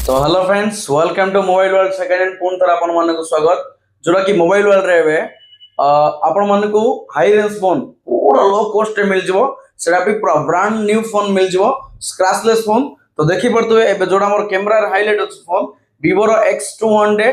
तो hello friends, welcome to mobile world second hand पुन थर आपण मानक स्वागत। जोड़ा कि मोबाइल वर्ल्ड रे एबे आपण मानक हाई रेंज फोन पूरा लो कॉस्ट रे मिल जिवो। सेटा भी पूरा ब्रांड न्यू फोन मिल जिवो, स्क्रैचलेस फोन। तो देखि पड़तवे एबे जोड़ा हमर कैमरा रे हाईलाइट अछि फोन Vivo रो X200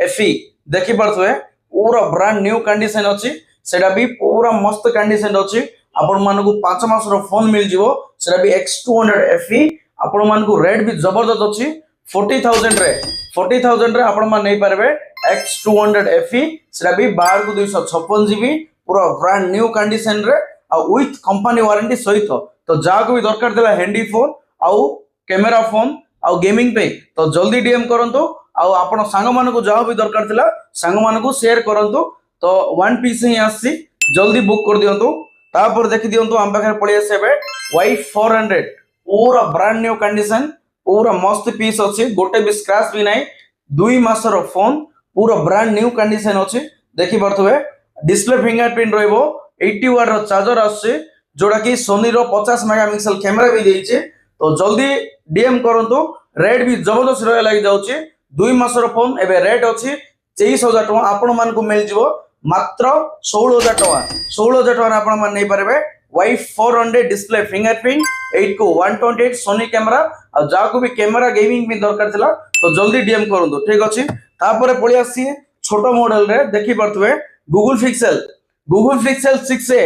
FE। देखि पड़तवे पूरा ब्रांड न्यू कंडीशन अछि, सेटा भी पूरा मस्त कंडीशन अछि। आपण मानक 5 मास रो फोन मिल जिवो, सेटा भी X200 FE। आपण मानक रेट भी जबरदस्त अछि। 40,000 रे आपण मान नहीं पारबे X200 FE। सेटा भी बाहर को 256 GB पूरा ब्रांड न्यू कंडीशन रे आ विथ कंपनी वारंटी सहित। तो जाको भी दरकार देला हैंडी फोन आउ कैमरा फोन आउ गेमिंग पे तो जल्दी डीएम करंतु। आउ आपण सांग मान को जाओ भी दरकार थिला सांग मान को शेयर करंतु। तो वन पीस ही आसी, जल्दी बुक कर दियंतु। तापर देखि दियंतु हम पाखरे पळि आसेबे Y400 पूरा ब्रांड न्यू कंडीशन, पूरा मस्त पीस अच्छी, गोटे भी स्क्रैच भी नहीं। 2 मासर फोन पूरा ब्रांड न्यू कंडीशन अच्छी। देखि पड़थुवे डिस्प्ले फिंगरप्रिंट रहइबो, 80 वाट रो चार्जर आछे, जोड़ा कि सोनी रो 50 मेगापिक्सल कैमरा भी देइछे। तो जल्दी डीएम करंतु, रेट भी जबरदस्त रहे लागि जाउची। 2 मासर फोन एबे रेट अछि 23,000 टका। आपण मान को मिल जिवो मात्र 16,000 टका। 16,000 टका आपण मान नै पारबे Y400 डिस्प्ले फिंगरप्रिंट 8 को 128 सोनी कैमरा। आ जाको भी कैमरा गेमिंग भी दरकार थिला तो जल्दी डीएम करंतु, ठीक अछि। तापर पळि आसी छोटो मॉडल रे देखि पड़थुवे गूगल पिक्सेल 6a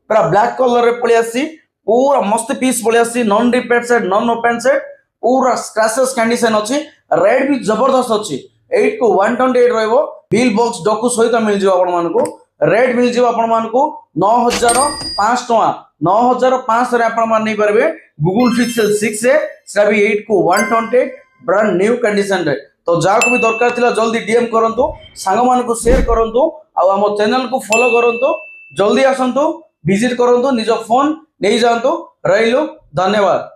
पूरा ब्लैक कलर रे पळि आसी, पूरा मस्त पीस पळि आसी। Non repair set, non open set, पूरा स्क्रैचेस कंडीशन अछि। रेट भी जबरदस्त अछि। 8 को 128 रहइबो, बिल बॉक्स डॉकू सहित मिल जिवो। आपण मानको रेट मिल जिवो आपण मानको 9,500 टका। 9,500 रे आपण मान नै परबे गूगल पिक्सेल 6a, सेटा भी 8 को 128 ब्रांड न्यू कंडीशन रे। तो जाको भी दरकार थिला जल्दी डीएम करंतु, सांग मान को शेयर करंतु, आ हम चैनल को फॉलो करंतु। जल्दी आसंतु, विजिट करंतु, निज फोन नै जांतु। रहिलु, धन्यवाद।